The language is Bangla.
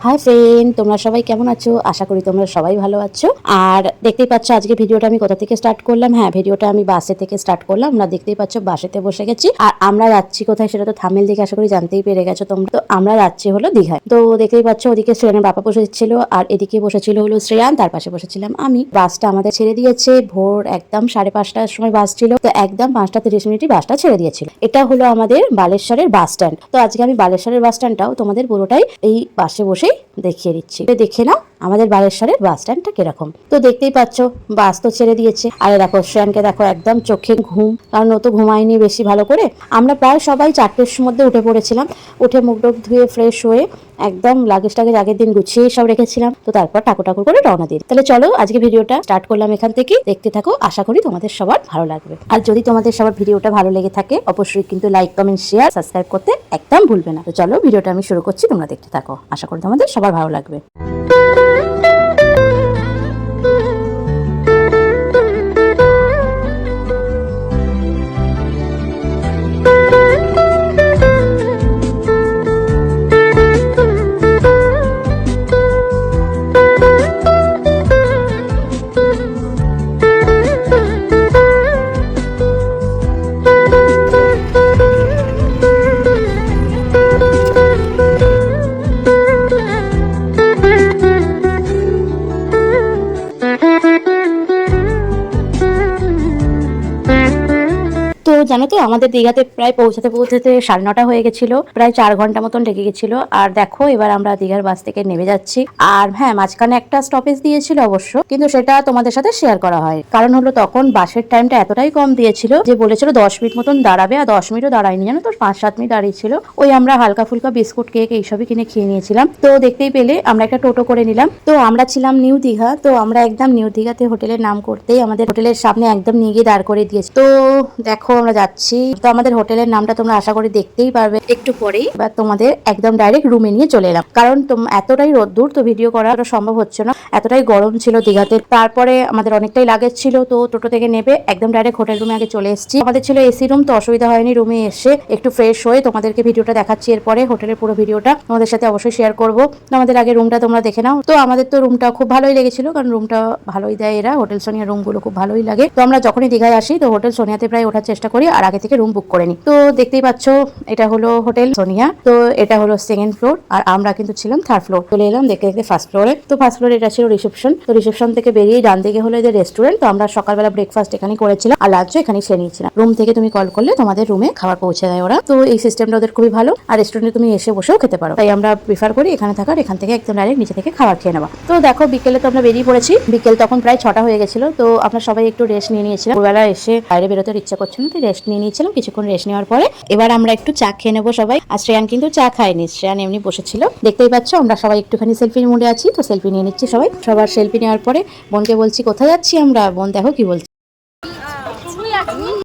হাই ফ্রেন্ড, তোমরা সবাই কেমন আছো? আশা করি তোমরা সবাই ভালো আছো। আর দেখতেই পাচ্ছ আজকে ভিডিওটা আমি কোথা থেকে স্টার্ট করলাম। হ্যাঁ, ভিডিওটা আমি বাসে থেকে স্টার্ট করলাম। আমরা দেখতেই পাচ্ছ বাসেতে বসে গেছি। আর আমরা যাচ্ছি কোথায় সেটা তো থাম্বনেল দেখে আশা করি জানতেই পেরে গেছো তোমরা। তো আমরা যাচ্ছি হলো দীঘায়। তো দেখতেই পাচ্ছ ওদিকে শ্রেয়ানের বাবা বসেছিল আর এদিকে বসেছিল হলো শ্রেয়ান, তার পাশে বসেছিলাম আমি। বাসটা আমাদের ছেড়ে দিয়েছে ভোর একদম 5:30টার সময় বাস ছিল। তো একদম 5:30 বাসটা ছেড়ে দিয়েছিল। এটা হলো আমাদের বালেশ্বরের বাস স্ট্যান্ড। তো আজকে আমি বালেশ্বরের বাস স্ট্যান্ডটাও তোমাদের পুরোটাই এই বাসে বসেই দেখিয়ে দিচ্ছি। দেখে নাও আমাদের বালেশ্বরের বাস স্ট্যান্ডটা কিরকম। তো দেখতেই পাচ্ছ বাস তো ছেড়ে দিয়েছে। আর দেখো শ্রেয়ানকে দেখো একদম চোখে ঘুম, কারণ ও তো ঘুমায়নি বেশি ভালো করে। আমরা প্রায় সবাই 4টের মধ্যে উঠে পড়েছিলাম। উঠে মুখ টুক ধুয়ে ফ্রেশ হয়ে একদম লাগেজ আগের দিন গুছিয়ে সব রেখেছিলাম। তো তারপর ঠাকুর করে রওনা দিই। তাহলে চলো আজকে ভিডিওটা স্টার্ট করলাম এখান থেকে। দেখতে থাকো, আশা করি তোমাদের সবার ভালো লাগবে। আর যদি তোমাদের সবার ভিডিওটা ভালো লেগে থাকে অবশ্যই কিন্তু লাইক, কমেন্ট, শেয়ার, সাবস্ক্রাইব করতে একদম ভুলবে না। তো চলো ভিডিওটা আমি শুরু করছি, তোমরা দেখতে থাকো। আশা করি তোমাদের সবার ভালো লাগবে। তো জানো তো আমাদের দীঘাতে প্রায় পৌঁছাতে 9:30 হয়ে গেছিল। প্রায় 4 ঘন্টা মতন লেগে গেছিল। আর দেখো এবার আমরা দীঘার বাস থেকে নেমে যাচ্ছি। আর হ্যাঁ, মাঝখানে একটা স্টপেজ দিয়েছিল অবশ্য, কিন্তু সেটা তোমাদের সাথে শেয়ার করা হয়। কারণ হলো তখন বাসের টাইমটা এতটাই কম দিয়েছিল যে বলেছিল 10 মিনিট মতন দাঁড়াবে, আর 10 মিনিটও দাঁড়ায়নি, জানো তো 5-7 মিনিট দাঁড়িয়েছিল। ওই আমরা হালকা ফুলকা বিস্কুট, কেক এইসবই কিনে খেয়ে নিয়েছিলাম। তো দেখতেই পেলে আমরা একটা টোটো করে নিলাম। তো আমরা ছিলাম নিউ দীঘা। তো আমরা একদম নিউ দীঘাতে হোটেলের নাম করতেই আমাদের হোটেলের সামনে একদম নিয়ে গিয়ে দাঁড় করে দিয়েছে। তো দেখো আমরা যাচ্ছি। তো আমাদের হোটেলের নামটা তোমরা আশা করি দেখতেই পারবে একটু পরেই। এবার তোমাদের একদম ডাইরেক্ট রুমে নিয়ে চলে এলাম, কারণ এতটাই রোদ্দুর, তো ভিডিও করা সম্ভব হচ্ছে না, এতটাই গরম ছিল দীঘাতে। তারপরে আমাদের অনেকটাই লাগেজ ছিল, তো টোটো থেকে নেবে একদম ডাইরেক্ট হোটেল রুমে আগে চলে এসেছি। আমাদের ছিল এসি রুম, তো অসুবিধা হয়নি। রুমে এসে একটু ফ্রেশ হয়ে তোমাদেরকে ভিডিওটা দেখাচ্ছি। এরপরে হোটেলের পুরো ভিডিওটা তোমাদের সাথে অবশ্যই শেয়ার করবো। আমাদের আগে রুমটা তোমরা দেখে নাও। তো আমাদের তো রুমটা খুব ভালোই লেগেছিল, কারণ রুমটা ভালোই দেয় এরা। হোটেল সোনিয়া রুমগুলো খুব ভালোই লাগে। তো আমরা যখনই দীঘায় আসি তো হোটেল সোনিয়াতে প্রায় ওঠার চেষ্টা করি, আর আগে থেকে রুম বুক করে নি। তো দেখতেই পাচ্ছ এটা হলো হোটেল সোনিয়া। তো এটা হলো 2nd ফ্লোর, আর আমরা কিন্তু ছিলাম 3rd ফ্লোর। চলে এলাম দেখতে দেখতে 1st ফ্লোরে। তো 1st ফ্লোরে এটা ছিল রিসেপশন। তো রিসেপশন থেকে বেরিয়ে ডান দিকে হলো এদের রেস্টুরেন্ট। তো আমরা সকালবেলা ব্রেকফাস্ট এখানেই করেছিলাম, আর লাঞ্চও এখানেই সেরে নিয়েছিলাম। রুম থেকে তুমি কল করলে তোমাদের রুমে খাবার পৌঁছে দেয় ওরা। তো এই সিস্টেমটা ওদের খুবই ভালো। আর রেস্টুরেন্টে তুমি এসে বসেও খেতে পারো, তাই আমরা প্রিফার করি এখানে থাকার। এখান থেকে একদম ডাইরেক্ট নিচে থেকে খাবার খেয়ে নেওয়া। তো দেখো বিকেলে তো আমরা বেরিয়ে পড়েছি। বিকেল তখন প্রায় 6টা হয়ে গেছিল। তো আমরা সবাই একটু রেস্ট নিয়ে নিয়েছিলাম। দুবেলা এসে বাইরে বেরোতে ইচ্ছা করছিল না, তো রেস্ট নিয়ে নিয়েছিলাম। কিছুক্ষণ রেস্ট নেওয়ার পরে এবার আমরা একটু চা খেয়ে নেবো সবাই। আর শ্রেয়ান কিন্তু চা খায়নি, শ্রেয়ান এমনি বসেছিল। দেখতেই পাচ্ছ আমরা সবাই একটুখানি সেলফি মুডে আছি। তো সেলফি নিয়ে নিচ্ছি সবাই। সবার সেলফি নেওয়ার পরে বোনকে বলছি কোথায় যাচ্ছি আমরা। বোন দেখো কি বলছি,